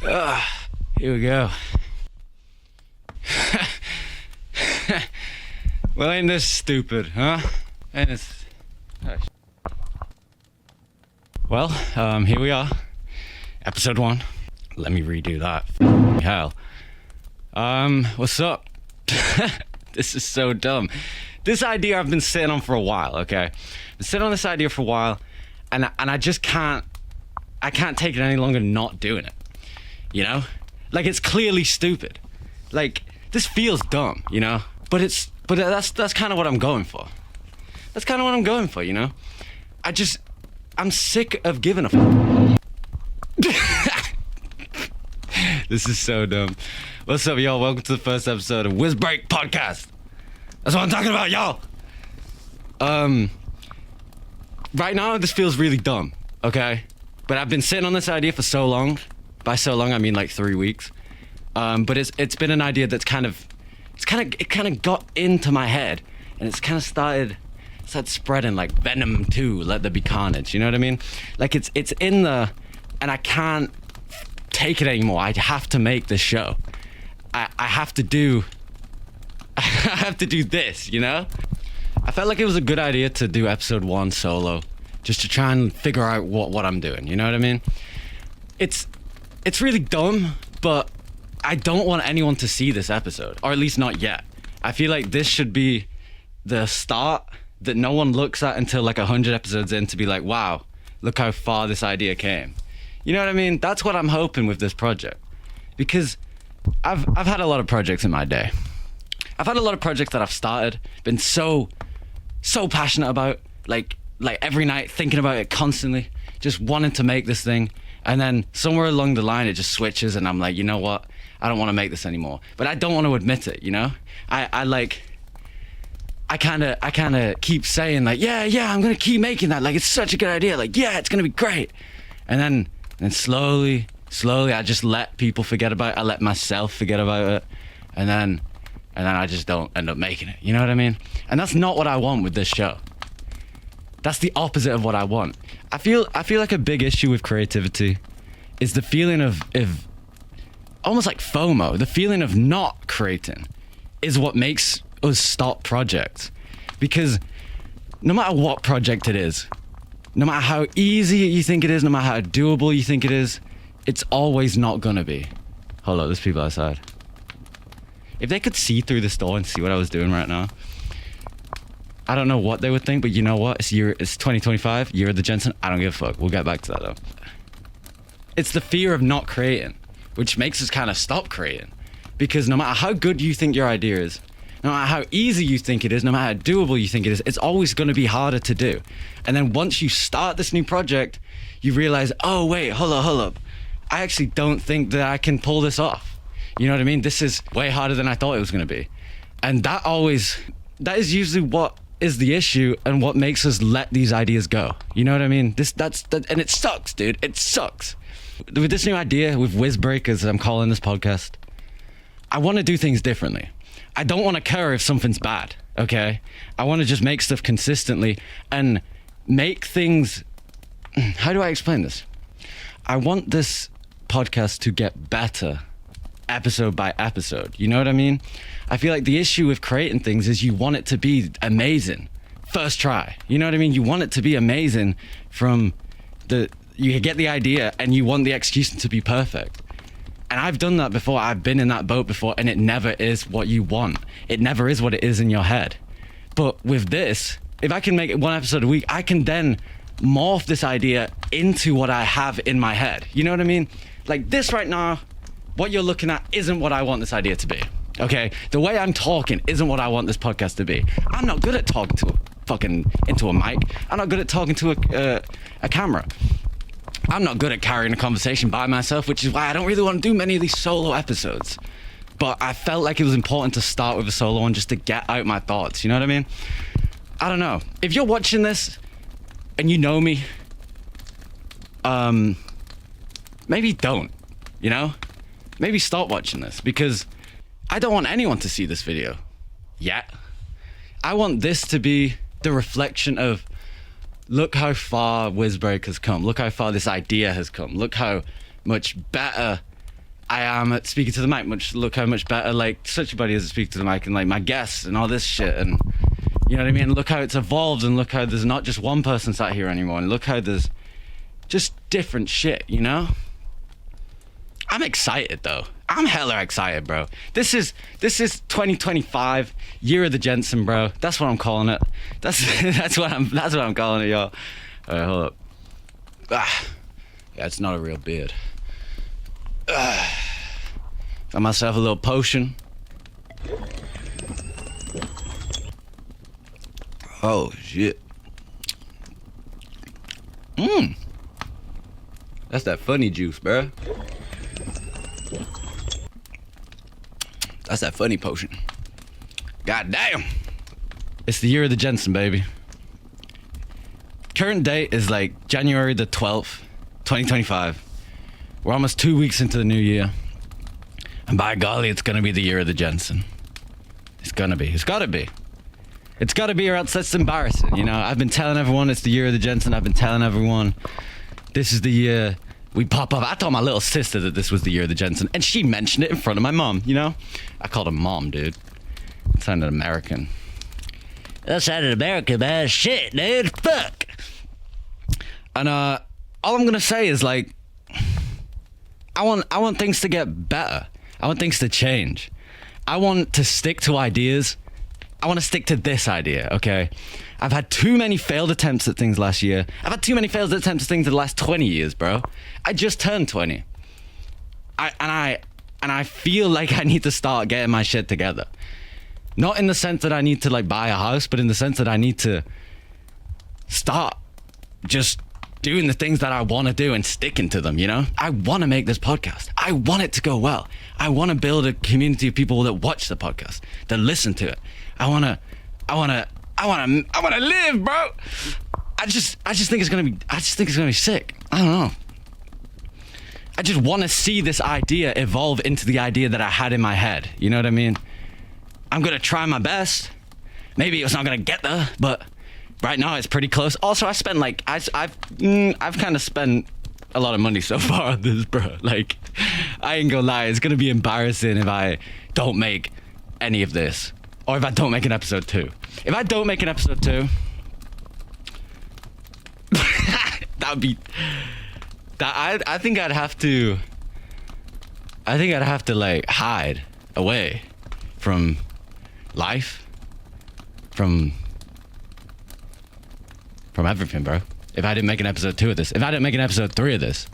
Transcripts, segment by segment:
Here we go. Well, ain't this stupid, huh? Ain't this... Oh, well, here we are. Episode 1. Let me redo that. Hell. What's up? This is so dumb. This idea I've been sitting on for a while, okay? Been sitting on this idea for a while, and I just can't... I can't take it any longer not doing it. You know? Like, it's clearly stupid. Like, this feels dumb, you know? But that's kind of what I'm going for. That's kind of what I'm going for, you know? I'm sick of giving a fuck. This is so dumb. What's up, y'all? Welcome to the first episode of WizBreak podcast. That's what I'm talking about, y'all. Right now, this feels really dumb, okay? But I've been sitting on this idea for so long. By so long, I mean like 3 weeks. But it's been an idea that's kind of got into my head, and it's kind of started spreading like Venom 2, Let There Be Carnage. You know what I mean? Like it's in the, and I can't take it anymore. I have to make this show. I have to do this. You know? I felt like it was a good idea to do episode 1 solo, just to try and figure out what I'm doing. You know what I mean? It's really dumb, but I don't want anyone to see this episode, or at least not yet. I feel like this should be the start that no one looks at until like 100 episodes in to be like, wow, look how far this idea came. You know what I mean? That's what I'm hoping with this project. Because I've had a lot of projects in my day. I've had a lot of projects that I've started, been so passionate about, like every night thinking about it constantly, just wanting to make this thing. And then somewhere along the line, it just switches, and I'm like, you know what? I don't want to make this anymore. But I don't want to admit it, you know? I kind of keep saying like, yeah, I'm going to keep making that. Like, it's such a good idea. Like, yeah, it's going to be great. And then slowly, I just let people forget about it. I let myself forget about it. And then I just don't end up making it. You know what I mean? And that's not what I want with this show. That's the opposite of what I want. I feel like a big issue with creativity is the feeling of almost like FOMO. The feeling of not creating is what makes us stop projects. Because no matter what project it is, no matter how easy you think it is, no matter how doable you think it is, it's always not gonna be. Hold on, there's people outside. If they could see through this door and see what I was doing right now, I don't know what they would think, but you know what? It's 2025, year of the Jenson. I don't give a fuck. We'll get back to that though. It's the fear of not creating, which makes us kind of stop creating. Because no matter how good you think your idea is, no matter how easy you think it is, no matter how doable you think it is, it's always going to be harder to do. And then once you start this new project, you realize, oh wait, hold up. I actually don't think that I can pull this off. You know what I mean? This is way harder than I thought it was going to be. And that is usually what is the issue and what makes us let these ideas go. You know what I mean? And it sucks, dude. It sucks. With this new idea, with WizBreak, as I'm calling this podcast, I want to do things differently. I don't want to care if something's bad, okay? I want to just make stuff consistently and make things... How do I explain this? I want this podcast to get better episode by episode. You know what I mean? I feel like the issue with creating things is you want it to be amazing first try. You know what I mean? You want it to be amazing from you get the idea and you want the execution to be perfect. And I've done that before. I've been in that boat before, and it never is what you want. It never is what it is in your head. But with this, if I can make it 1 episode a week, I can then morph this idea into what I have in my head. You know what I mean? Like this right now, what you're looking at isn't what I want this idea to be. Okay? The way I'm talking isn't what I want this podcast to be. I'm not good at talking to into a mic. I'm not good at talking to a camera. I'm not good at carrying a conversation by myself, which is why I don't really want to do many of these solo episodes. But I felt like it was important to start with a solo one just to get out my thoughts. You know what I mean? I don't know. If you're watching this and you know me, maybe don't, you know? Maybe stop watching this, because I don't want anyone to see this video yet. I want this to be the reflection of, look how far WizBreak has come. Look how far this idea has come. Look how much better I am at speaking to the mic. Look how much better like such a buddy is at speaking to the mic, and like my guests and all this shit, and you know what I mean. Look how it's evolved, and look how there's not just one person sat here anymore, and look how there's just different shit. You know. I'm excited though. I'm hella excited, bro. This is 2025, year of the Jenson, bro. That's what I'm calling it. That's what I'm calling it, y'all. All right, hold up. Yeah, it's not a real beard. Got myself a little potion. Oh shit. That's that funny juice, bro. That's that funny potion. God damn. It's the year of the Jenson, baby. Current date is like January the 12th, 2025. We're almost 2 weeks into the new year. And by golly, it's gonna be the year of the Jenson. It's gonna be. It's gotta be. It's gotta be, or else that's embarrassing, you know? I've been telling everyone it's the year of the Jenson. I've been telling everyone this is the year we pop up. I told my little sister that this was the year of the Jenson, and she mentioned it in front of my mom, you know? I called her mom, dude. It sounded American. That sounded American, man. Shit, dude. Fuck. And all I'm gonna say is like, I want things to get better. I want things to change. I want to stick to ideas. I want to stick to this idea, okay? I've had too many failed attempts at things last year. I've had too many failed attempts at things in the last 20 years, bro. I just turned 20. And I feel like I need to start getting my shit together. Not in the sense that I need to like buy a house, but in the sense that I need to start just doing the things that I want to do and sticking to them, you know? I want to make this podcast. I want it to go well. I want to build a community of people that watch the podcast, that listen to it. I want to live, bro. I just think it's going to be sick. I don't know. I just want to see this idea evolve into the idea that I had in my head. You know what I mean? I'm going to try my best. Maybe it's not going to get there, but right now it's pretty close. Also, I spent like, I've kind of spent a lot of money so far on this, bro. Like, I ain't gonna lie, it's gonna be embarrassing if I don't make any of this. Or if I don't make an episode 2. If I don't make an episode 2, I think I'd have to like hide away from life, from everything, bro. If I didn't make an episode 2 of this, if I didn't make an episode 3 of this,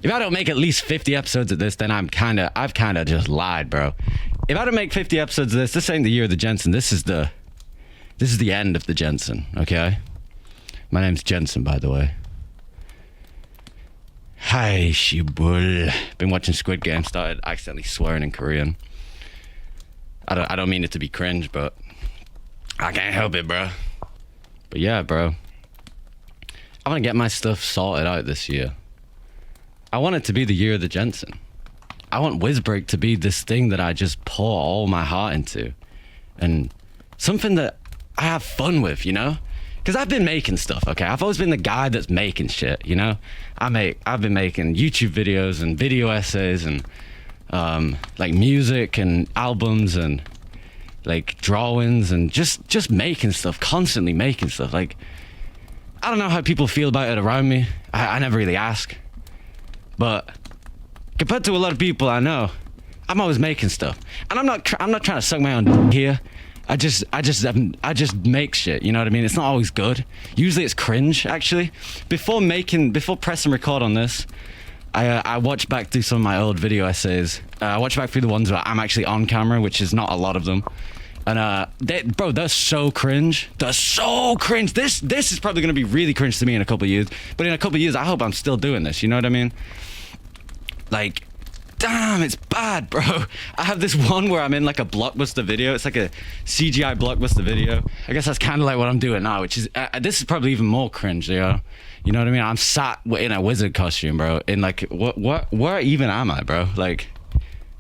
if I don't make at least 50 episodes of this, then I've kind of just lied, bro. If I don't make 50 episodes of this ain't the year of the Jenson. This is the end of the Jenson, okay? My name's Jenson, by the way. Hi, shibul. Been watching Squid Game, started accidentally swearing in Korean. I don't mean it to be cringe, but I can't help it, bro. But yeah, bro. I want to get my stuff sorted out this year. I want it to be the year of the Jenson. I want WizBreak to be this thing that I just pour all my heart into. And something that I have fun with, you know? Because I've been making stuff, okay? I've always been the guy that's making shit, you know? I've been making YouTube videos and video essays and like music and albums and like drawings and just making stuff, constantly making stuff. Like, I don't know how people feel about it around me. I never really ask. But compared to a lot of people I know, I'm always making stuff. And I'm not trying to suck my own dick here. I just make shit, you know what I mean? It's not always good. Usually it's cringe, actually. Before pressing record on this, I watched back through some of my old video essays. I watched back through the ones where I'm actually on camera, which is not a lot of them. And they're so cringe. They're so cringe. This is probably gonna be really cringe to me in a couple of years. But in a couple of years, I hope I'm still doing this. You know what I mean? Like, damn, it's bad, bro. I have this one where I'm in like a blockbuster video. It's like a CGI blockbuster video. I guess that's kind of like what I'm doing now, which is this is probably even more cringe, yo. You know what I mean? I'm sat in a wizard costume, bro. In like where even am I, bro? Like,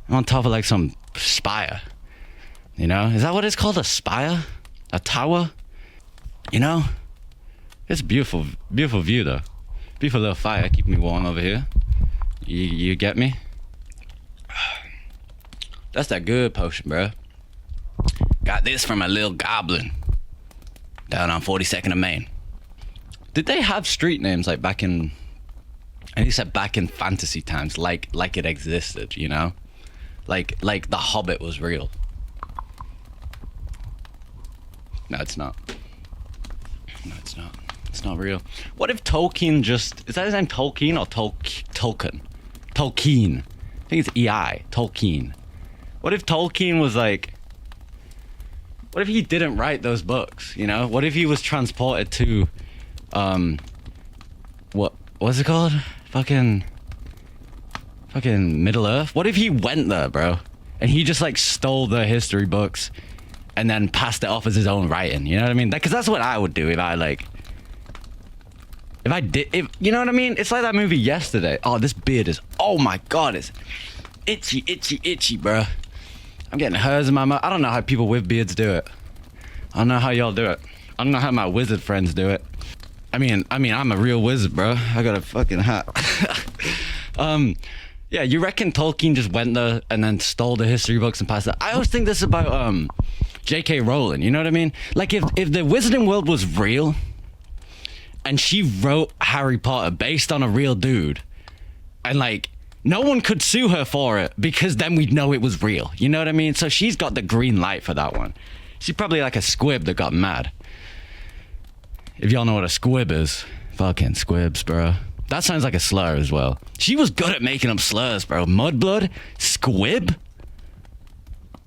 I'm on top of like some spire. You know, is that what it's called? A spire? A tower? You know? It's a beautiful view though. Beautiful little fire keeping me warm over here. You get me? That's that good potion, bro. Got this from a little goblin down on 42nd and Main. Did they have street names like back in? And he said back in fantasy times, like it existed, you know, like The Hobbit was real. No, it's not. No, it's not. It's not real. What if Tolkien is that his name, Tolkien or Tolkien? Tolkien. I think it's EI. Tolkien. What if Tolkien was like... What if he didn't write those books, you know? What if he was transported to... What's it called? Fucking Middle Earth? What if he went there, bro? And he just, like, stole the history books and then passed it off as his own writing, you know what I mean? Because that's what I would do if I, like... you know what I mean? It's like that movie Yesterday. Oh, this beard is... Oh, my God, it's itchy, bro. I'm getting hairs in my mouth. I don't know how people with beards do it. I don't know how y'all do it. I don't know how my wizard friends do it. I mean, I'm a real wizard, bro. I got a fucking hat. Yeah, you reckon Tolkien just went there and then stole the history books and passed it? I always think this about J.K. Rowling, you know what I mean? Like, if the Wizarding World was real and she wrote Harry Potter based on a real dude, and, like, no one could sue her for it because then we'd know it was real, you know what I mean? So she's got the green light for that one. She's probably like a squib that got mad. If y'all know what a squib is, fucking squibs, bro. That sounds like a slur as well. She was good at making up slurs, bro. Mudblood? Squib?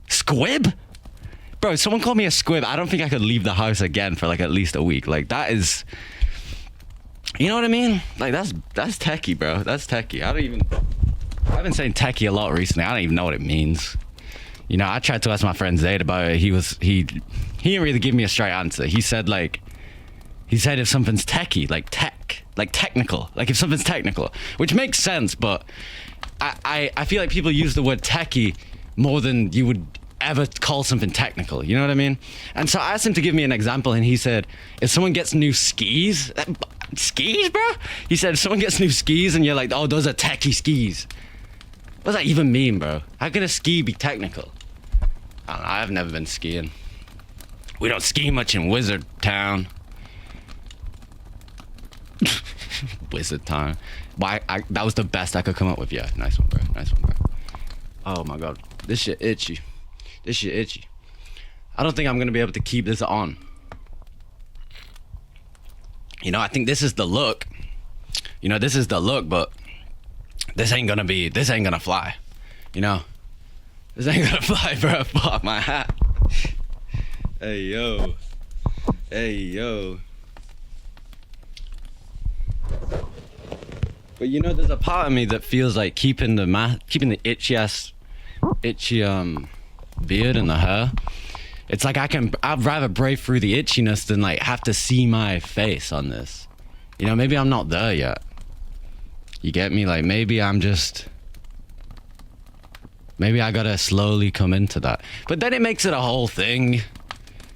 Squib? Bro, someone called me a squib. I don't think I could leave the house again for like at least a week. Like, that is... You know what I mean? Like, that's techie, bro. That's techie. I've been saying techie a lot recently. I don't even know what it means. You know, I tried to ask my friend Zayd about it. He didn't really give me a straight answer. He said if something's techie, like technical, like if something's technical, which makes sense, but I feel like people use the word techie more than you would ever call something technical, you know what I mean? And so I asked him to give me an example, and he said, if someone gets new skis, bro? He said, if someone gets new skis and you're like, oh, those are techie skis. What does that even mean, bro? How can a ski be technical? I don't know, I've never been skiing. We don't ski much in Wizard Town. Wizard Town. That was the best I could come up with. Yeah, nice one, bro. Oh my God, this shit itchy. I don't think I'm gonna be able to keep this on. You know, I think this is the look. But this ain't gonna fly. You know, this ain't gonna fly, bro. Fuck my hat. Hey yo. But you know, there's a part of me that feels like keeping the itchy beard and the hair. It's like I'd rather brave through the itchiness than like have to see my face on this. You know, maybe I'm not there yet. You get me? Like, maybe I gotta slowly come into that. But then it makes it a whole thing.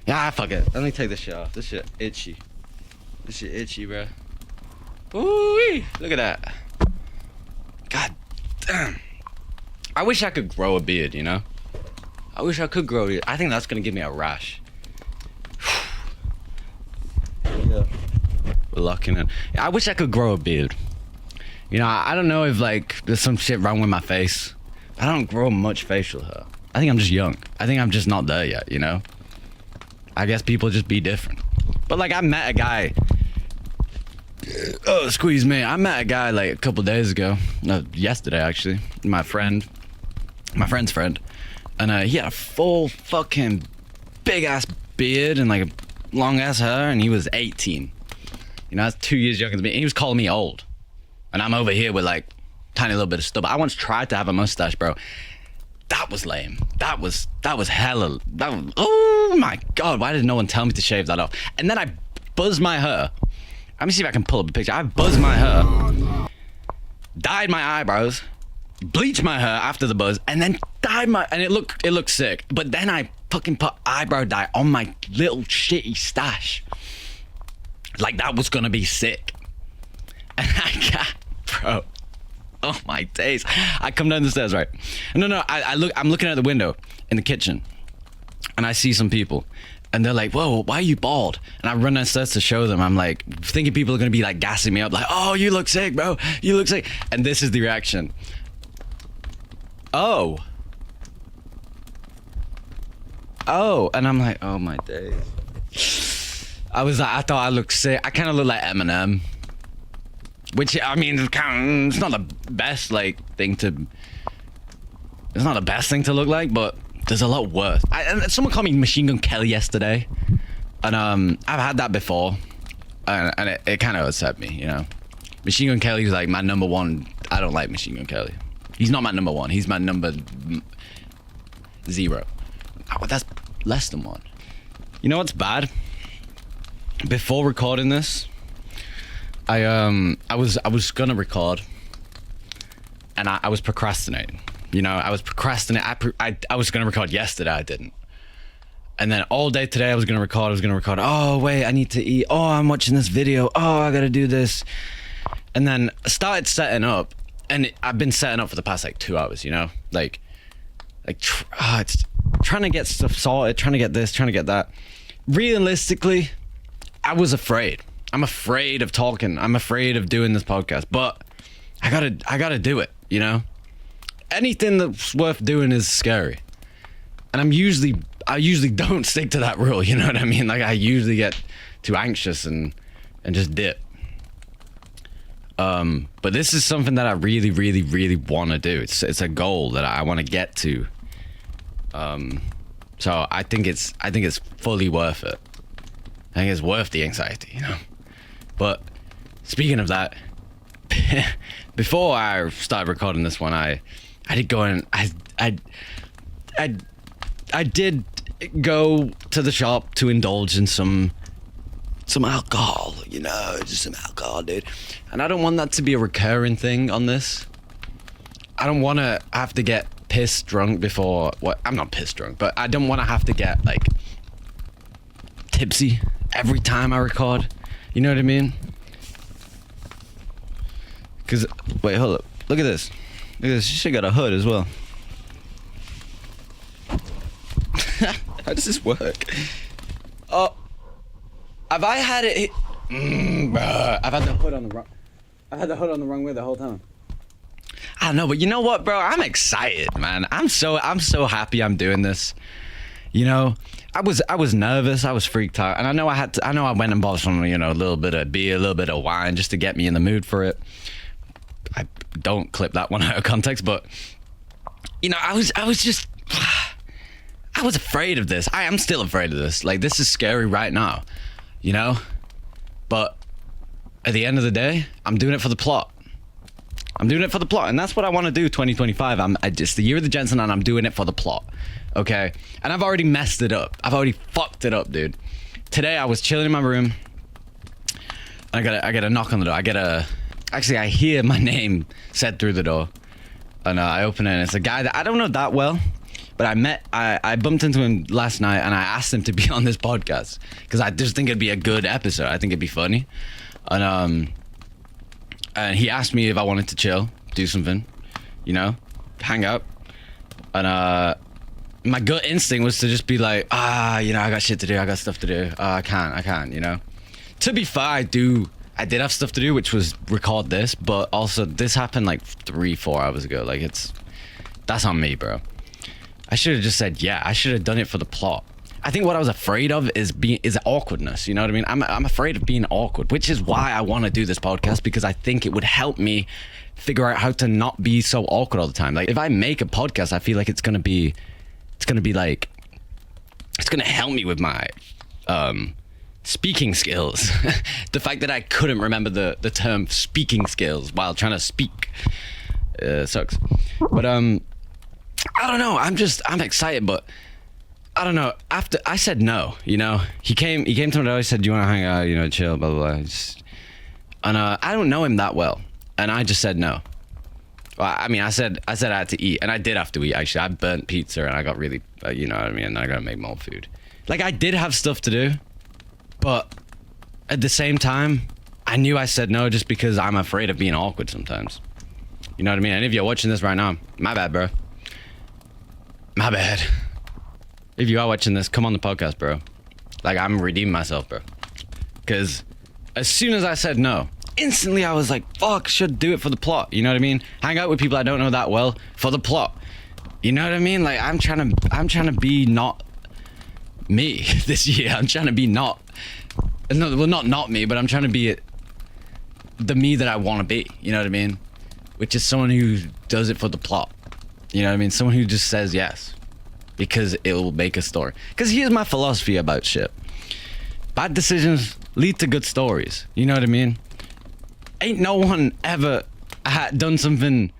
Yeah, fuck it. Let me take this shit off. This shit itchy. Bro. Ooh, look at that. God damn. I wish I could grow a beard, you know? I wish I could grow a beard. I think that's gonna give me a rash. Yeah. We're locking in. I wish I could grow a beard. You know, I don't know if like there's some shit wrong with my face. I don't grow much facial hair. I think I'm just young. I think I'm just not there yet, you know? I guess people just be different. But like, I met a guy. Oh, squeeze me. I met a guy like a couple days ago. Yesterday, actually. My friend's friend. And he had a full fucking big ass beard and like a long ass hair, and he was 18. You know, that's 2 years younger than me. And he was calling me old. And I'm over here with like tiny little bit of stubble. I once tried to have a mustache, bro. That was lame. That was hella. Oh my God, why did no one tell me to shave that off? And then I buzzed my hair. Let me see if I can pull up a picture. I buzzed my hair, dyed my eyebrows, bleached my hair after the buzz, and then dyed and it looked sick. But then I fucking put eyebrow dye on my little shitty stash. Like that was gonna be sick. And I got, bro. Oh my days. I come down the stairs, right? No, I'm looking out the window in the kitchen, and I see some people, and they're like, whoa, why are you bald? And I run downstairs to show them. I'm like, thinking people are gonna be like gassing me up, like, oh, you look sick, bro, you look sick. And this is the reaction. Oh, and I'm like, oh my days. I thought I looked sick. I kind of look like Eminem, which, I mean, it's not the best thing to look like, but there's a lot worse. And someone called me Machine Gun Kelly yesterday, and I've had that before, and it kind of upset me, you know. Machine Gun Kelly is like my number one. I don't like Machine Gun Kelly. He's not my number one. He's my number 0. Oh, that's less than 1. You know what's bad? Before recording this, I was gonna record, and I was procrastinating. You know, I was procrastinating. I was gonna record yesterday. I didn't. And then all day today I was gonna record. Oh wait, I need to eat. Oh, I'm watching this video. Oh, I gotta do this. And then I started setting up, and I've been setting up for the past 2 hours. You know, it's trying to get stuff sorted, trying to get this, trying to get that. Realistically, I was afraid. I'm afraid of talking. I'm afraid of doing this podcast, but I gotta do it, you know? Anything that's worth doing is scary. And I usually don't stick to that rule, you know what I mean? Like, I usually get too anxious and just dip. But this is something that I really, really, really want to do. It's a goal that I want to get to. So I think it's fully worth it. I think it's worth the anxiety, you know. But speaking of that, before I started recording this one, I did go and I did go to the shop to indulge in some alcohol, you know, just some alcohol, dude. And I don't want that to be a recurring thing on this. I don't want to have to get pissed drunk before. What? I'm not pissed drunk, but I don't want to have to get tipsy every time I record. You know what I mean? Cause wait, hold up. Look at this. Look at this. She got a hood as well. How does this work? Oh, have I had it? Bruh, I've had the hood on the wrong. I had the hood on the wrong way the whole time. I don't know, but you know what, bro? I'm excited, man. I'm so happy I'm doing this. You know, I was nervous, I was freaked out, and I know I went and bought some, you know, a little bit of beer, a little bit of wine, just to get me in the mood for it. I don't clip that one out of context, but you know, I was afraid of this. I am still afraid of this. Like, this is scary right now, you know? But at the end of the day, I'm doing it for the plot. And that's what I want to do 2025. It's the year of the Jenson, and I'm doing it for the plot. Okay? And I've already messed it up. I've already fucked it up, dude. Today I was chilling in my room. I get a knock on the door. Actually, I hear my name said through the door. And I open it, and it's a guy that I don't know that well. But I bumped into him last night, and I asked him to be on this podcast. Because I just think it'd be a good episode. I think it'd be funny. And he asked me if I wanted to chill, do something, you know, hang out. And my gut instinct was to just be like, you know, I got shit to do, I got stuff to do. I can't, you know. To be fair, I did have stuff to do, which was record this, but also this happened 3-4 hours ago. That's on me, bro. I should have just said, yeah, I should have done it for the plot. I think what I was afraid of is awkwardness. You know what I mean? I'm afraid of being awkward, which is why I want to do this podcast, because I think it would help me figure out how to not be so awkward all the time. Like, if I make a podcast, I feel like it's gonna help me with my speaking skills. The fact that I couldn't remember the term speaking skills while trying to speak sucks. But I don't know. I'm excited, but I don't know. After I said no, you know, he came to my door. He said, "Do you want to hang out? You know, chill, blah blah blah." And I don't know him that well, and I just said no. Well, I mean, I said I had to eat, and I did have to eat. Actually, I burnt pizza, and I got really, you know what I mean. And I gotta make more food. Like, I did have stuff to do, but at the same time, I knew I said no just because I'm afraid of being awkward sometimes. You know what I mean? And if you're watching this right now, my bad, bro. My bad. If you are watching this, come on the podcast, bro. Like, I'm redeeming myself, bro. Because as soon as I said no, instantly I was like, fuck, should do it for the plot. You know what I mean? Hang out with people I don't know that well for the plot. You know what I mean? Like, I'm trying to be not me this year. I'm trying to be not me, but I'm trying to be the me that I want to be. You know what I mean? Which is someone who does it for the plot. You know what I mean? Someone who just says yes because it will make a story. Because here's my philosophy about shit. Bad decisions lead to good stories. You know what I mean? Ain't no one ever done something,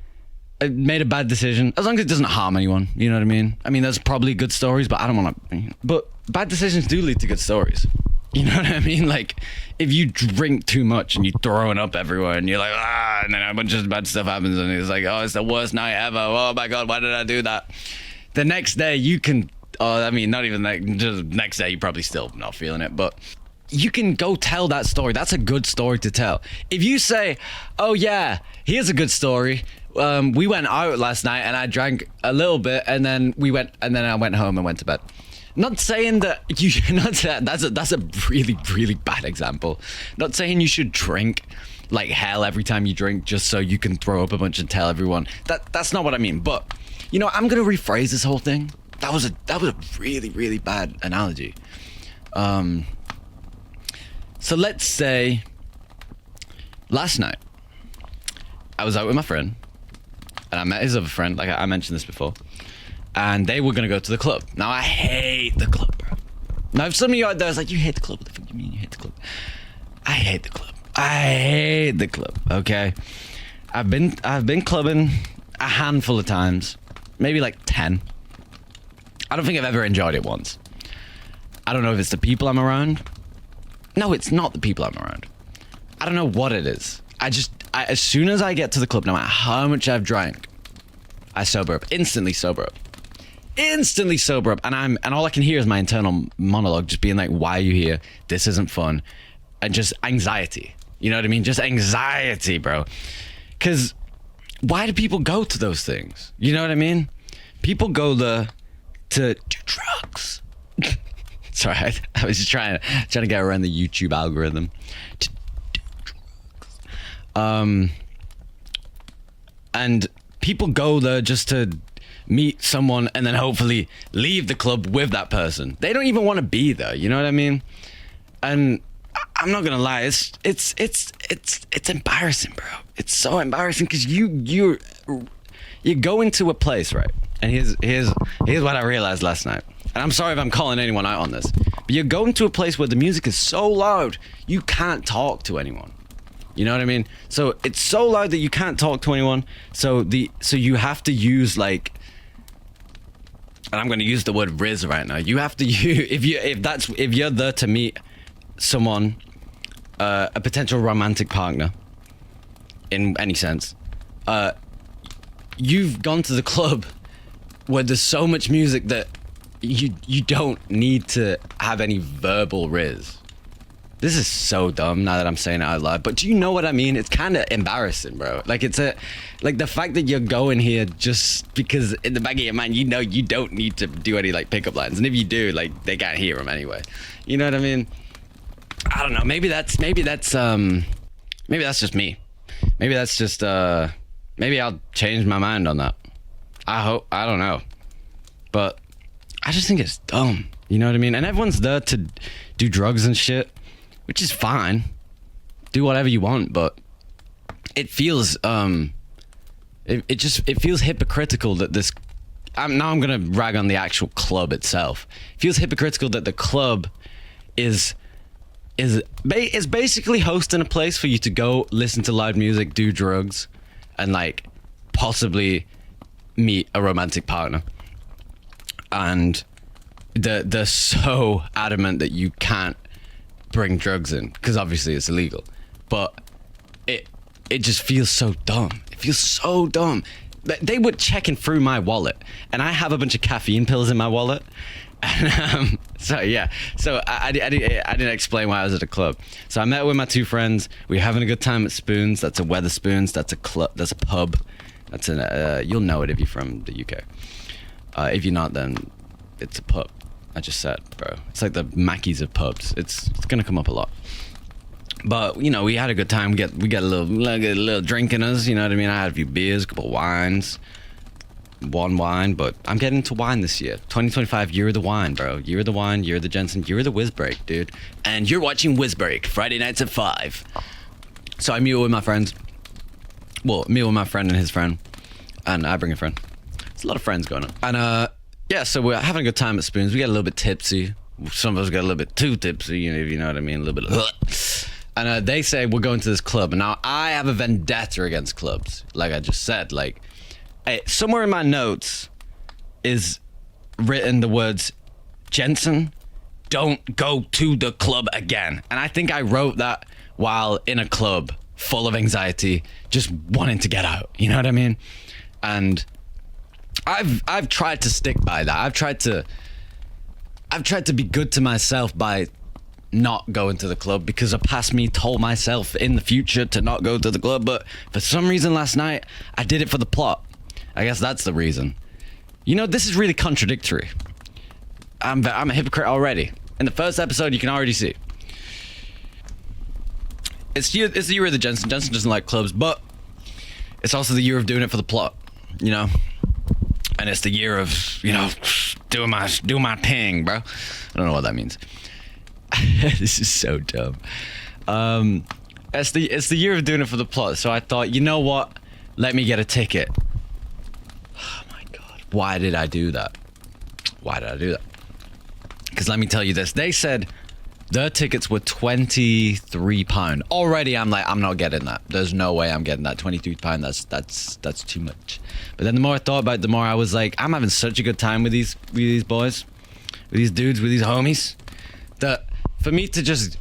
made a bad decision, as long as it doesn't harm anyone. You know what I mean? I mean, there's probably good stories, but I don't want to. But bad decisions do lead to good stories. You know what I mean? Like, if you drink too much and you're throwing up everywhere and you're like, and then a bunch of bad stuff happens and it's like, oh, it's the worst night ever. Oh my God, why did I do that? The next day you can, not even like, just next day you're probably still not feeling it, but you can go tell that story. That's a good story to tell. If you say, oh yeah, here's a good story. We went out last night and I drank a little bit and then I went home and went to bed. Not saying that you should not. That's a really, really bad example. Not saying you should drink like hell every time you drink just so you can throw up a bunch and tell everyone. That's not what I mean. But you know, I'm gonna rephrase this whole thing. That was a really, really bad analogy. So let's say last night I was out with my friend and I met his other friend. Like I mentioned this before. And they were going to go to the club. Now, I hate the club, bro. Now, if some of you out there is like, you hate the club. What the fuck do you mean you hate the club? I hate the club. I hate the club, okay? I've been clubbing a handful of times. Maybe like 10. I don't think I've ever enjoyed it once. I don't know if it's the people I'm around. No, it's not the people I'm around. I don't know what it is. As soon as I get to the club, no matter how much I've drank, I sober up. Instantly sober up. And all I can hear is my internal monologue just being like, why are you here? This isn't fun. And just anxiety. You know what I mean? Just anxiety, bro. Because why do people go to those things? You know what I mean? People go there to do drugs. Sorry, I was just trying to get around the YouTube algorithm. To do drugs. And people go there just to meet someone and then hopefully leave the club with that person. They don't even want to be there. You know what I mean? And I'm not gonna lie, it's embarrassing, bro. It's so embarrassing because you go into a place, right? And here's what I realized last night. And I'm sorry if I'm calling anyone out on this, but you go into a place where the music is so loud you can't talk to anyone. You know what I mean? So it's so loud that you can't talk to anyone. So you have to use like, and I'm going to use the word Riz right now. You have to use, if you're there to meet someone, a potential romantic partner, in any sense, you've gone to the club where there's so much music that you don't need to have any verbal Riz. This is so dumb now that I'm saying it out loud, but do you know what I mean? It's kind of embarrassing, bro. Like like the fact that you're going here just because in the back of your mind, you know, you don't need to do any like pickup lines. And if you do, like they can't hear them anyway. You know what I mean? I don't know. Maybe that's just me. Maybe that's just, maybe I'll change my mind on that. I don't know. But I just think it's dumb. You know what I mean? And everyone's there to do drugs and shit, which is fine. Do whatever you want, but it feels it feels hypocritical that this. I'm gonna rag on the actual club itself. It feels hypocritical that the club is basically hosting a place for you to go listen to loud music, do drugs, and like possibly meet a romantic partner. And they're so adamant that you can't bring drugs in because obviously it's illegal, but it just feels so dumb. It feels so dumb. They were checking through my wallet, and I have a bunch of caffeine pills in my wallet, and so yeah. So I didn't explain why I was at a club. So I met with my two friends. We were having a good time at Spoons. That's a Weatherspoons. That's a club. That's a pub That's you'll know it if you're from the UK. If you're not, then it's a pub. I just said, bro. It's like the Mackies of pubs. It's gonna come up a lot. But you know, we had a good time. We got a little drink in us. You know what I mean? I had a few beers, a couple of wines. One wine, but I'm getting into wine this year. 2025, year of the wine, bro. Year of the wine, year of the Jenson, year of the WizBreak, dude. And you're watching WizBreak Friday nights at 5. So I meet with my friends. Well, meet with my friend and his friend, and I bring a friend. There's a lot of friends going on. And yeah, so we're having a good time at Spoons. We get a little bit tipsy. Some of us get a little bit too tipsy, if you know what I mean. A little bit of and they say we're going to this club. And now I have a vendetta against clubs. Like I just said, like, hey, somewhere in my notes is written the words, Jenson, don't go to the club again. And I think I wrote that while in a club full of anxiety, just wanting to get out. You know what I mean? And I've tried to stick by that. I've tried to be good to myself by not going to the club, because a past me told myself in the future to not go to the club. But for some reason last night, I did it for the plot. I guess that's the reason. You know, this is really contradictory. I'm a hypocrite already. In the first episode, you can already see. It's the year of the Jenson. Jenson doesn't like clubs, but it's also the year of doing it for the plot, you know? And it's the year of, you know, doing my thing, bro. I don't know what that means. This is so dumb. It's the year of doing it for the plot. So I thought, you know what? Let me get a ticket. Oh my God. Why did I do that? Because let me tell you this. They said their tickets were £23. Already I'm like, I'm not getting that. There's no way I'm getting that. £23, that's too much. But then the more I thought about it, the more I was like, I'm having such a good time with these boys, with these dudes, with these homies, that for me to just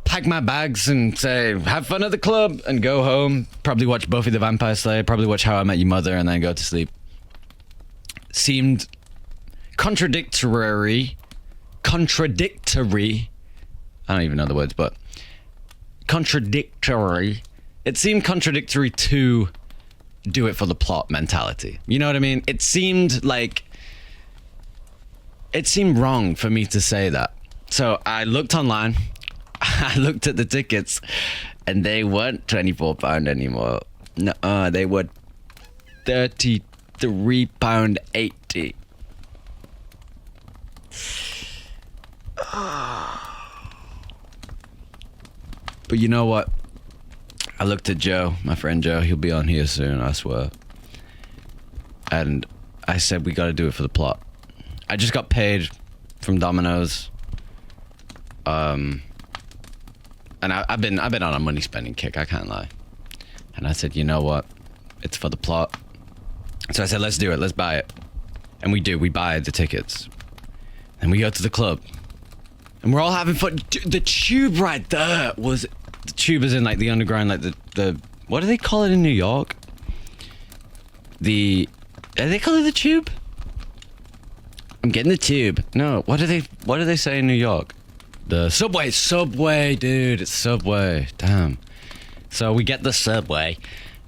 pack my bags and say, have fun at the club, and go home, probably watch Buffy the Vampire Slayer, probably watch How I Met Your Mother, and then go to sleep, seemed contradictory. I don't even know the words, but contradictory. It seemed contradictory to do it for the plot mentality. You know what I mean? It seemed wrong for me to say that. So I looked online, I looked at the tickets, and they weren't £24 anymore. No, they were £33.80. But you know what? I looked at Joe, my friend Joe. He'll be on here soon, I swear. And I said, we got to do it for the plot. I just got paid from Domino's. And I've been on a money spending kick, I can't lie. And I said, you know what? It's for the plot. So I said, let's do it. Let's buy it. And we do. We buy the tickets. And we go to the club. And we're all having fun. The tube right there was... The tube is in, like, the underground, like, the... What do they call it in New York? Do they call it the tube? I'm getting the tube. No, what do they say in New York? The subway. Subway, dude. It's Subway. Damn. So we get the Subway.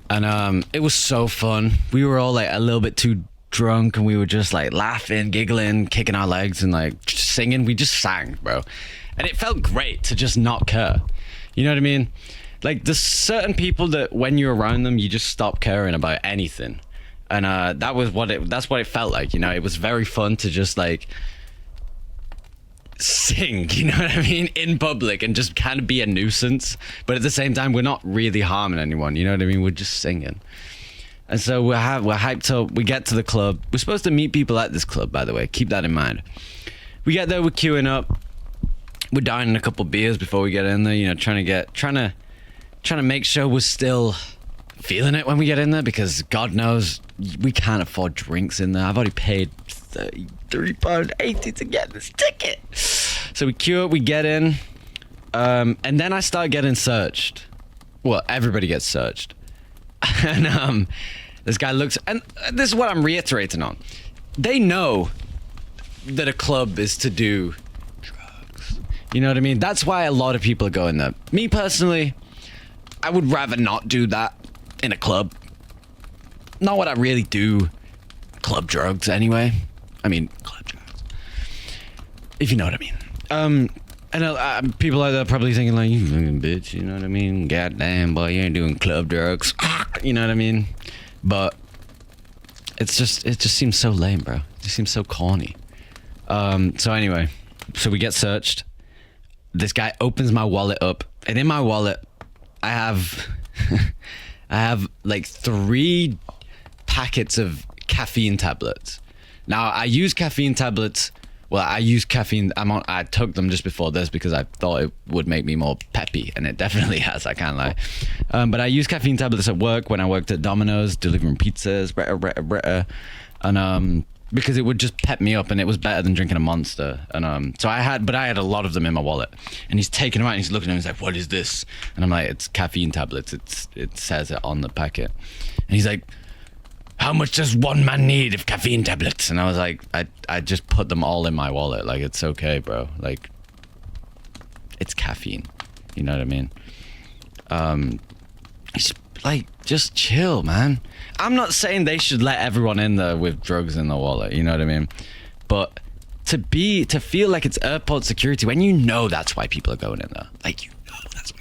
And it was so fun. We were all, like, a little bit too drunk, and we were just like laughing, giggling, kicking our legs, and like singing. We just sang, bro, and it felt great to just not care. You know what I mean? Like, there's certain people that when you're around them, you just stop caring about anything, and that's what it felt like. You know, it was very fun to just like sing, you know what I mean, in public, and just kind of be a nuisance, but at the same time we're not really harming anyone. You know what I mean? We're just singing. And so we're hyped up. We get to the club. We're supposed to meet people at this club, by the way. Keep that in mind. We get there. We're queuing up. We're downing a couple beers before we get in there. You know, trying to make sure we're still feeling it when we get in there, because God knows we can't afford drinks in there. I've already paid £33.80 to get this ticket. So we queue up. We get in, and then I start getting searched. Well, everybody gets searched. And this guy looks, and this is what I'm reiterating on. They know that a club is to do drugs. You know what I mean? That's why a lot of people are going there. Me personally, I would rather not do that in a club. not what I really do. Club drugs, anyway. I mean, club drugs. If you know what I mean. I know people out there probably thinking like, you fucking bitch, you know what I mean? Goddamn, boy, you ain't doing club drugs. You know what I mean? But it just seems so lame, bro. It just seems so corny. So anyway, so we get searched. This guy opens my wallet up, and in my wallet, I have like 3 packets of caffeine tablets. Now I use caffeine tablets. Well, I use caffeine. I took them just before this because I thought it would make me more peppy, and it definitely has. I can't lie. But I use caffeine tablets at work when I worked at Domino's delivering pizzas, and because it would just pep me up, and it was better than drinking a Monster. And so I had a lot of them in my wallet. And he's taking them out, and he's looking at them. He's like, "What is this?" And I'm like, "It's caffeine tablets. It says it on the packet." And he's like, "How much does one man need of caffeine tablets?" And I was like, I just put them all in my wallet. Like, it's okay, bro. Like, it's caffeine. You know what I mean? It's like, just chill, man. I'm not saying they should let everyone in there with drugs in the wallet. You know what I mean? But to feel like it's airport security when you know that's why people are going in there. Like, you know that's why.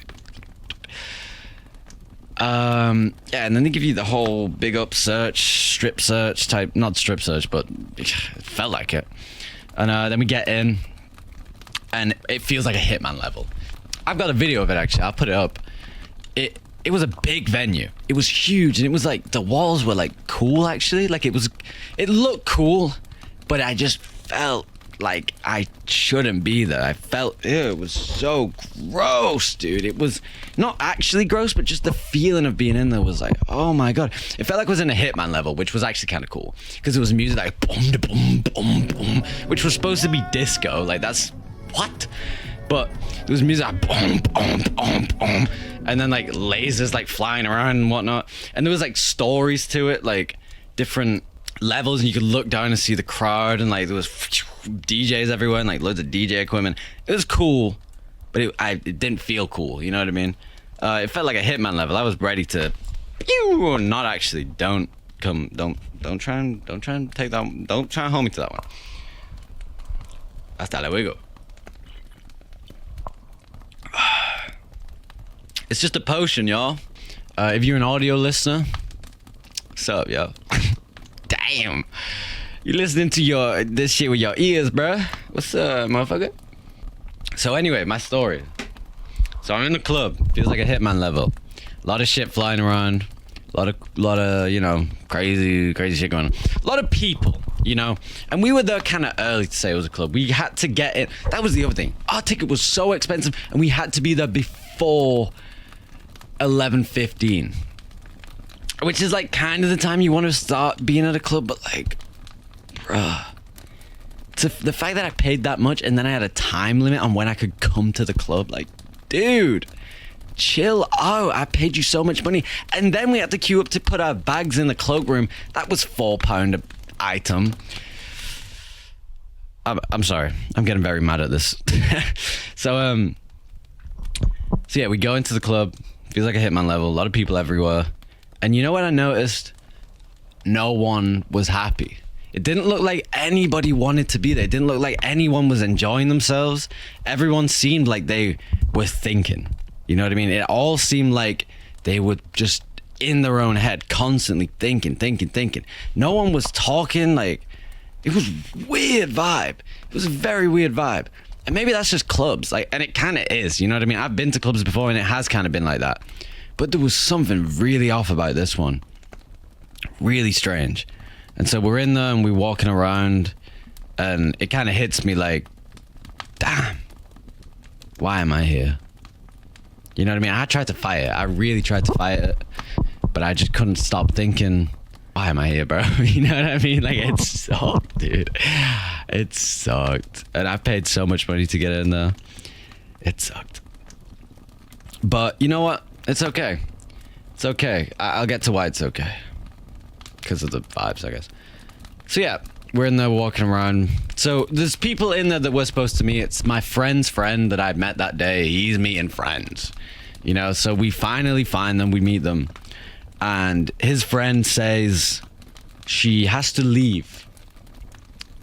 Yeah, and then they give you the whole big up search, strip search type, not strip search, but it felt like it. And then we get in, and it feels like a Hitman level. I've got a video of it, actually. I'll put it up. It was a big venue. It was huge, and it was like, the walls were like cool, actually. Like, it looked cool, but I just felt like I shouldn't be there. I felt, it was so gross, dude. It was not actually gross, but just the feeling of being in there was like, oh my God. It felt like it was in a Hitman level, which was actually kind of cool, because it was music like boom, boom, boom, boom, which was supposed to be disco. Like, that's what? But it was music like boom, boom, boom, boom, and then like lasers like flying around and whatnot. And there was like stories to it, like different levels, and you could look down and see the crowd, and like there was DJs everywhere and like loads of DJ equipment. It was cool, but it didn't feel cool. You know what I mean? It felt like a Hitman level. I was ready to, not actually. Don't try and take that. Don't try and hold me to that one. Hasta luego. It's just a potion, y'all. If you're an audio listener, what's up, yo? Damn. You listening to this shit with your ears, bruh. What's up, motherfucker? So anyway, my story. So I'm in the club. Feels like a Hitman level. A lot of shit flying around. A lot of, you know, crazy shit going on. A lot of people, you know. And we were there kind of early to say it was a club. We had to get in. That was the other thing. Our ticket was so expensive, and we had to be there before 11:15, which is like kind of the time you want to start being at a club. But like, bruh, the fact that I paid that much and then I had a time limit on when I could come to the club, like, dude, chill out. I paid you so much money, and then we had to queue up to put our bags in the cloakroom. That was £4 an item. I'm sorry, I'm getting very mad at this. So yeah, we go into the club. Feels like a Hitman level. A lot of people everywhere. And you know what I noticed? No one was happy. It didn't look like anybody wanted to be there. It didn't look like anyone was enjoying themselves. Everyone seemed like they were thinking. You know what I mean? It all seemed like they were just in their own head, constantly thinking. No one was talking. Like, it was weird vibe. It was a very weird vibe. And maybe that's just clubs, like, and it kind of is, you know what I mean? I've been to clubs before, and it has kind of been like that. But there was something really off about this one. Really strange. And so we're in there, and we're walking around, and it kind of hits me like, damn, why am I here? You know what I mean? I tried to fight it. I really tried to fight it, but I just couldn't stop thinking, why am I here, bro? You know what I mean? Like, it sucked, dude. It sucked. And I paid so much money to get in there. It sucked. But you know what? It's okay. It's okay. I'll get to why it's okay. Because of the vibes, I guess. So yeah, we're in there walking around. So there's people in there that we're supposed to meet. It's my friend's friend that I'd met that day. He's meeting friends. You know, so we finally find them. We meet them. and his friend says she has to leave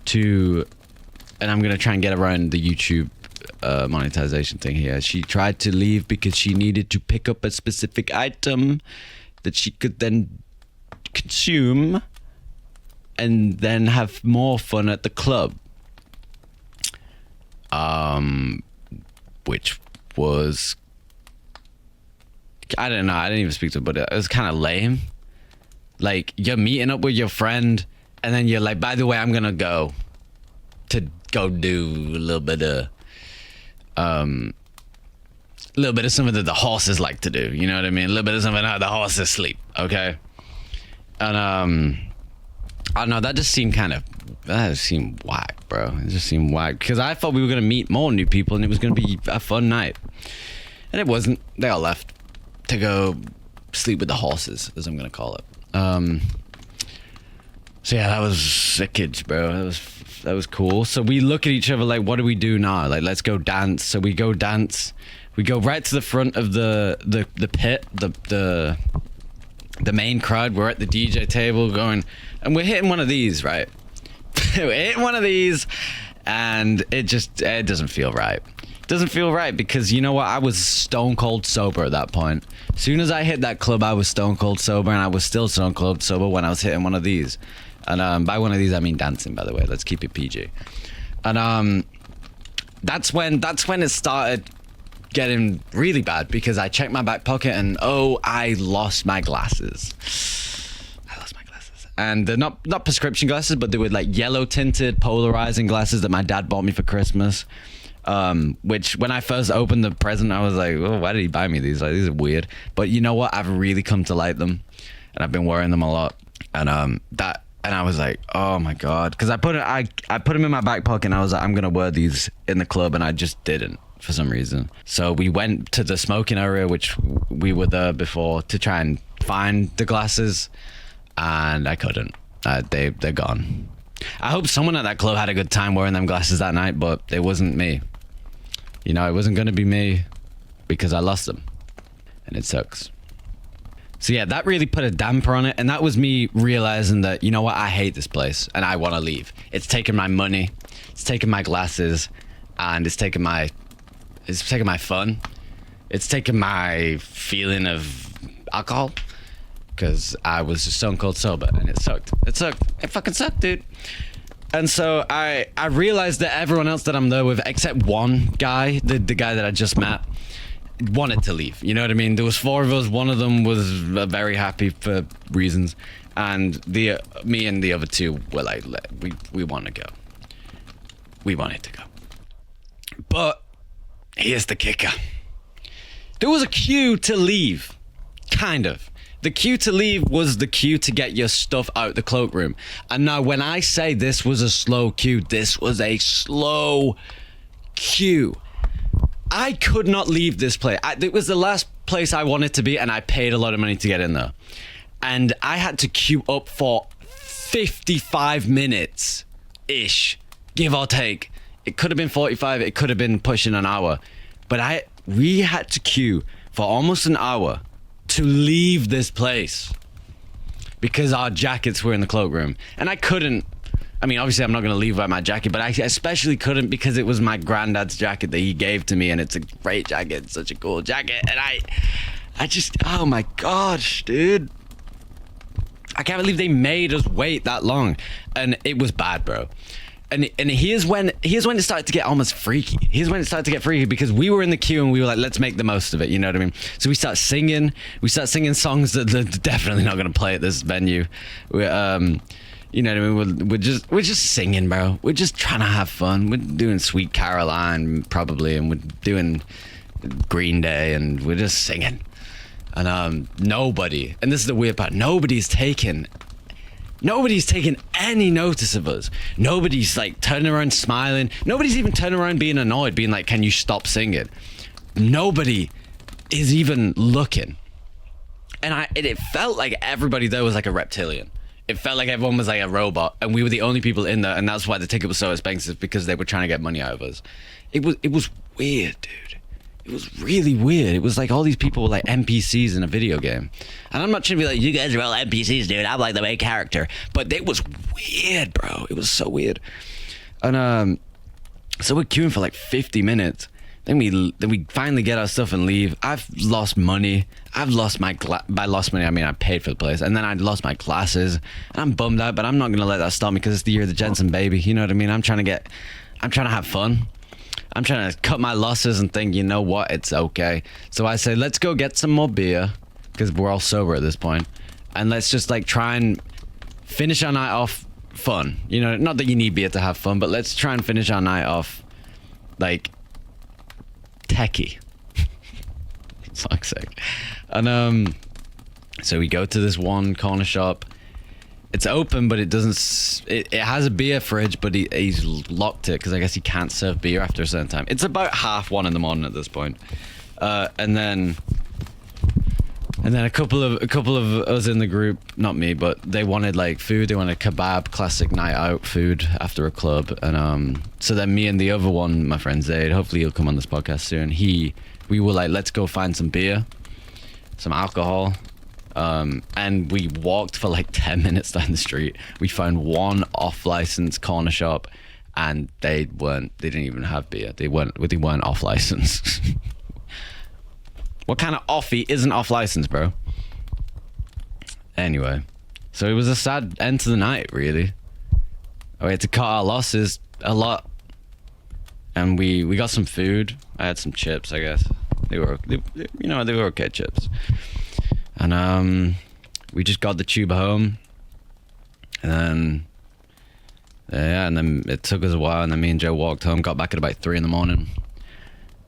to, and I'm gonna try and get around the YouTube monetization thing here. She tried to leave because she needed to pick up a specific item that she could then consume and then have more fun at the club. Which was, I don't know, I didn't even speak to her, but it was kind of lame. Like, you're meeting up with your friend, and then you're like, by the way, I'm gonna go do a little bit of something that the horses like to do. You know what I mean? A little bit of something how the horses sleep. Okay. And I don't know. That just seemed whack, bro. It just seemed whack because I thought we were gonna meet more new people and it was gonna be a fun night, and it wasn't. They all left to go sleep with the horses, as I'm gonna call it. So yeah, that was sickage, bro. That was cool. So we look at each other like, what do we do now? Like, let's go dance. So we go dance. We go right to the front of the pit, the main crowd. We're at the DJ table going, and we're hitting one of these, right? We're hitting one of these, and it doesn't feel right. It doesn't feel right because, you know what? I was stone cold sober at that point. As soon as I hit that club, I was stone cold sober, and I was still stone cold sober when I was hitting one of these. And by one of these, I mean dancing, by the way. Let's keep it PG. And that's when it started getting really bad because I checked my back pocket and I lost my glasses. And they're not prescription glasses, but they were like yellow tinted polarizing glasses that my dad bought me for Christmas. Which when I first opened the present, I was like, oh, why did he buy me these? Like, these are weird. But you know what? I've really come to like them, and I've been wearing them a lot. And I was like, oh my God. Because I put them in my back pocket and I was like, I'm going to wear these in the club. And I just didn't for some reason. So we went to the smoking area, which we were there before, to try and find the glasses. And I couldn't. They're gone. I hope someone at that club had a good time wearing them glasses that night, but it wasn't me. You know, it wasn't going to be me because I lost them. And it sucks. So yeah, that really put a damper on it, and that was me realizing that, you know what, I hate this place and I want to leave. It's taken my money, it's taken my glasses, and it's taken my fun. It's taken my feeling of alcohol because I was just stone cold sober, and it sucked. It fucking sucked, dude. And so I realized that everyone else that I'm there with, except one guy, the guy that I just met, wanted to leave. You know what I mean? There was 4 of us. One of them was very happy for reasons, and me and the other 2 were like, we want to go. We wanted to go. But here's the kicker. There was a queue to leave. Kind of. The queue to leave was the queue to get your stuff out the cloakroom. And now when I say this was a slow queue, this was a slow queue. I could not leave this place. It was the last place I wanted to be, and I paid a lot of money to get in there. And I had to queue up for 55 minutes-ish, give or take. It could have been 45, it could have been pushing an hour. But we had to queue for almost an hour to leave this place because our jackets were in the cloakroom. And I couldn't. I mean, obviously I'm not going to leave without my jacket, but I especially couldn't because it was my granddad's jacket that he gave to me, and it's a great jacket. It's such a cool jacket. And I just, oh my gosh, dude. I can't believe they made us wait that long. And it was bad, bro. And here's when it started to get almost freaky. Here's when it started to get freaky because we were in the queue and we were like, let's make the most of it. You know what I mean? So we start singing songs that they're definitely not going to play at this venue. You know what I mean? We're just singing, bro. We're just trying to have fun. We're doing Sweet Caroline probably, and we're doing Green Day, and we're just singing. And nobody, and this is the weird part, nobody's taking any notice of us. Nobody's like turning around smiling. Nobody's even turning around being annoyed, being like, can you stop singing? Nobody is even looking. And it felt like everybody there was like a reptilian. It felt like everyone was like a robot, and we were the only people in there, and that's why the ticket was so expensive, because they were trying to get money out of us. It was weird, dude. It was really weird. It was like all these people were like NPCs in a video game. And I'm not trying to be like, you guys are all NPCs, dude. I'm like the main character. But it was weird, bro. It was so weird. And so we're queuing for like 50 minutes. Then we finally get our stuff and leave. I've lost money. I've lost my by lost money I mean I paid for the place, and then I lost my glasses. And I'm bummed out, but I'm not gonna let that stop me because it's the year of the Jenson baby. You know what I mean? I'm trying to have fun. I'm trying to cut my losses and think, you know what, it's okay. So I say, let's go get some more beer because we're all sober at this point, and let's just like try and finish our night off fun. You know, not that you need beer to have fun, but let's try and finish our night off like techie. Fuck's sake. And so we go to this one corner shop. It's open, but it doesn't. It has a beer fridge, but he's locked it because I guess he can't serve beer after a certain time. It's about 1:30 in the morning at this point. And then a couple of us in the group, not me, but they wanted like food. They wanted kebab, classic night out food after a club. And so then me and the other one, my friend Zaid, hopefully he'll come on this podcast soon. We were like, let's go find some beer, some alcohol. And we walked for like 10 minutes down the street. We found one off-license corner shop, and they didn't even have beer. They weren't off license. What kind of offie isn't off license, bro? Anyway, so it was a sad end to the night, really. We had to cut our losses a lot, and we got some food. I had some chips, I guess. They were okay chips. And we just got the tube home, and then it took us a while, and then me and Joe walked home, got back at about 3 a.m,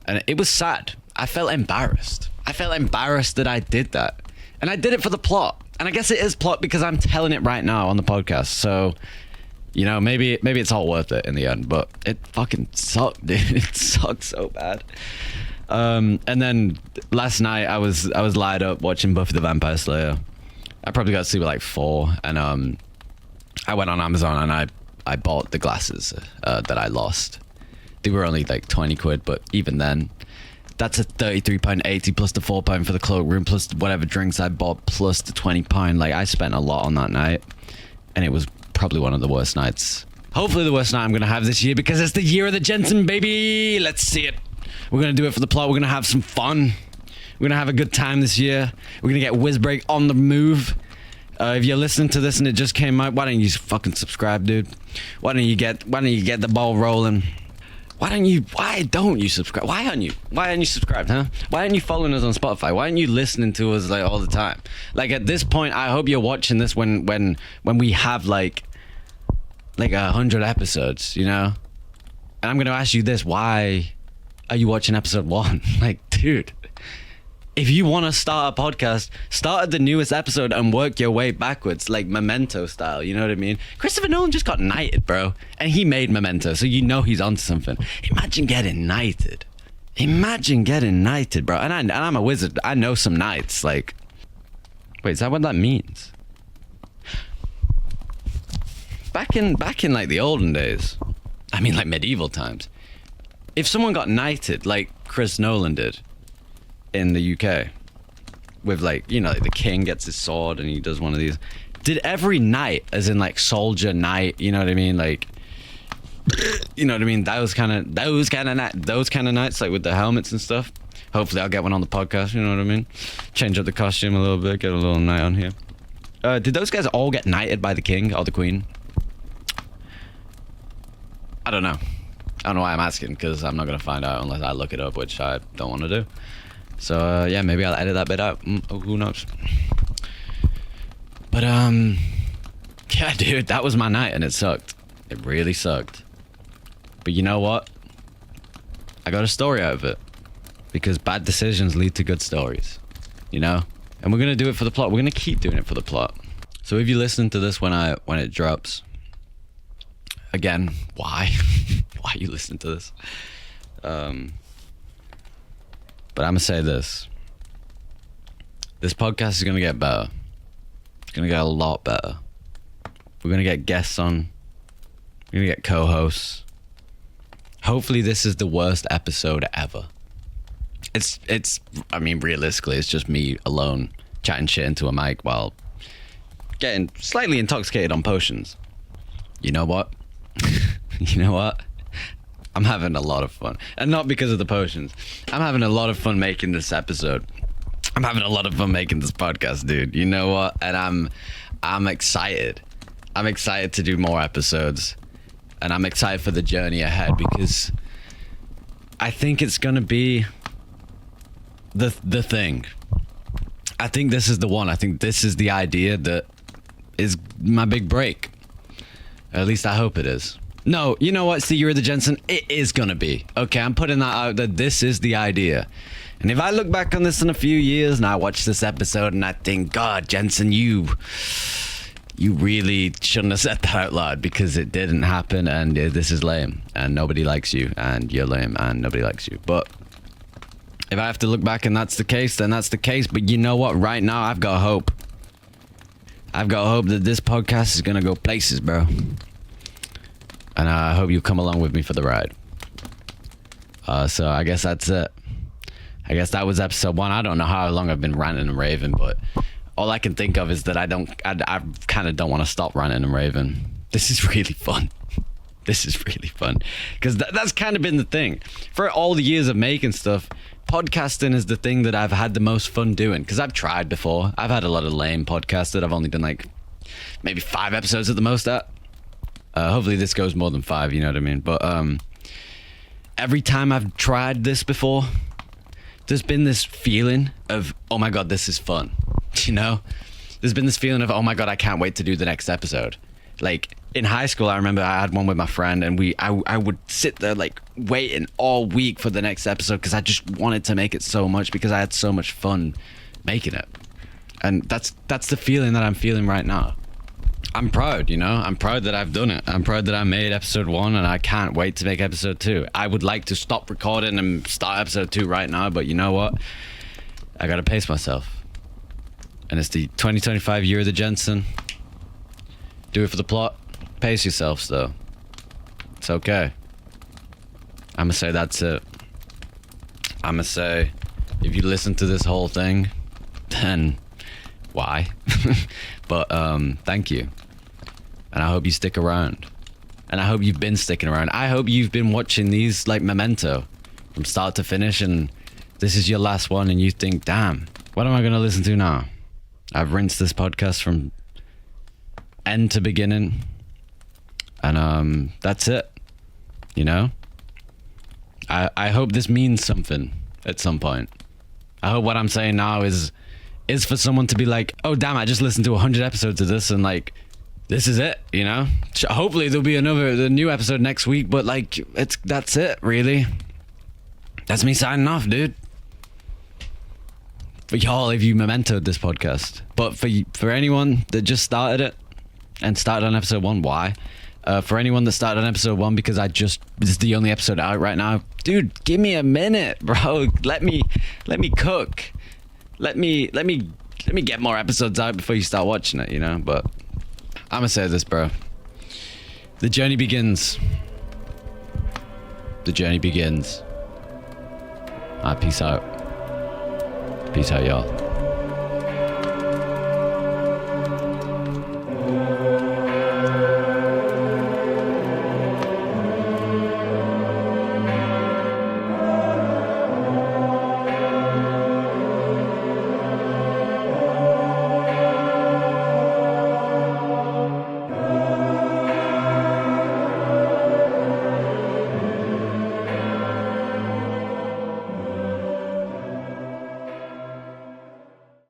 and it was sad. I felt embarrassed that I did that, and I did it for the plot, and I guess it is plot because I'm telling it right now on the podcast, so you know, maybe it's all worth it in the end, but it fucking sucked, dude. It sucked so bad. And then last night I was lied up watching Buffy the Vampire Slayer. I probably got to sleep at like 4, and I went on Amazon and I bought the glasses that I lost. They were only like 20 quid, but even then, that's a £33.80 plus the £4 for the cloakroom plus whatever drinks I bought plus the £20. Like, I spent a lot on that night, and it was probably one of the worst nights. Hopefully the worst night I'm gonna have this year, because it's the year of the Jenson baby. Let's see it. We're gonna do it for the plot. We're gonna have some fun. We're gonna have a good time this year. We're gonna get WizBreak on the move. If you're listening to this and it just came out, why don't you fucking subscribe, dude? Why don't you get the ball rolling? Why don't you subscribe? Why aren't you subscribed, huh? Why aren't you following us on Spotify? Why aren't you listening to us like all the time? Like, at this point, I hope you're watching this when we have like 100 episodes, you know? And I'm gonna ask you this: why are you watching episode 1? Like, dude, if you want to start a podcast, start at the newest episode and work your way backwards, like Memento style, you know what I mean? Christopher Nolan just got knighted, bro, and he made Memento, so you know he's onto something. Imagine getting knighted, bro. And I'm a wizard. I know some knights. Like, wait, is that what that means? Back in like the olden days, I mean like medieval times, if someone got knighted like Chris Nolan did in the UK, with like, you know, like the king gets his sword and he does one of these, did every knight, as in like soldier knight, you know what I mean, like, you know what I mean, those kind of knights, like with the helmets and stuff. Hopefully I'll get one on the podcast, you know what I mean, change up the costume a little bit, get a little knight on here. Did those guys all get knighted by the king or the queen? I don't know why I'm asking, because I'm not gonna find out unless I look it up, which I don't want to do. So yeah, maybe I'll edit that bit out. Who knows? But yeah, dude, that was my night, and it sucked. It really sucked. But you know what? I got a story out of it, because bad decisions lead to good stories, you know. And we're gonna do it for the plot. We're gonna keep doing it for the plot. So if you listen to this when it drops, again, why? Why are you listening to this? But I'm gonna say this. This podcast is gonna get better. It's gonna get a lot better. We're gonna get guests on. We're gonna get co-hosts. Hopefully this is the worst episode ever. I mean, realistically, it's just me alone chatting shit into a mic while getting slightly intoxicated on potions. You know what? You know what? I'm having a lot of fun. And not because of the potions. I'm having a lot of fun making this episode. I'm having a lot of fun making this podcast, dude. You know what? And I'm excited. I'm excited to do more episodes. And I'm excited for the journey ahead because I think it's gonna be the thing. I think this is the one. I think this is the idea that is my big break. At least I hope it is. No, you know what? See, you're the Jenson. It is gonna be. Okay, I'm putting that out that this is the idea. And if I look back on this in a few years and I watch this episode and I think, God, Jenson, you really shouldn't have said that out loud because it didn't happen and this is lame and nobody likes you and you're lame and nobody likes you. But if I have to look back and that's the case, then that's the case. But you know what? Right now, I've got hope. I've got hope that this podcast is going to go places, bro. And I hope you come along with me for the ride. So I guess that's it. I guess that was episode 1. I don't know how long I've been ranting and raving, but all I can think of is that I kind of don't want to stop ranting and raving. This is really fun. This is really fun. Because that's kind of been the thing. For all the years of making stuff, podcasting is the thing that I've had the most fun doing. Because I've tried before. I've had a lot of lame podcasts that I've only done like maybe 5 episodes at the most at. Hopefully this goes more than 5, you know what I mean? But every time I've tried this before, there's been this feeling of, oh my God, this is fun. You know? There's been this feeling of, oh my God, I can't wait to do the next episode. Like in high school, I remember I had one with my friend and I would sit there like waiting all week for the next episode because I just wanted to make it so much because I had so much fun making it. And that's the feeling that I'm feeling right now. I'm proud, you know? I'm proud that I've done it. I'm proud that I made episode 1 and I can't wait to make episode 2. I would like to stop recording and start episode 2 right now, but you know what? I gotta pace myself. And it's the 2025 year of the Jenson. Do it for the plot. Pace yourselves, though. It's okay. I'm gonna say that's it. I'm gonna say, if you listen to this whole thing, then why? But thank you. And I hope you stick around. And I hope you've been sticking around. I hope you've been watching these like Memento from start to finish and this is your last one and you think, damn, what am I gonna listen to now? I've rinsed this podcast from end to beginning. And that's it. You know? I hope this means something at some point. I hope what I'm saying now is for someone to be like, oh damn, I just listened to 100 episodes of this and like, this is it, you know? Hopefully there'll be the new episode next week, but like, that's it, really. That's me signing off, dude. For y'all, if you mementoed this podcast. But for anyone that just started it and started on episode 1, why? For anyone that started on episode 1 because this is the only episode out right now, dude, give me a minute, bro. Let me cook. Let me get more episodes out before you start watching it, you know? But I'm gonna say this, bro. The journey begins. The journey begins. Peace out. Peace out, y'all.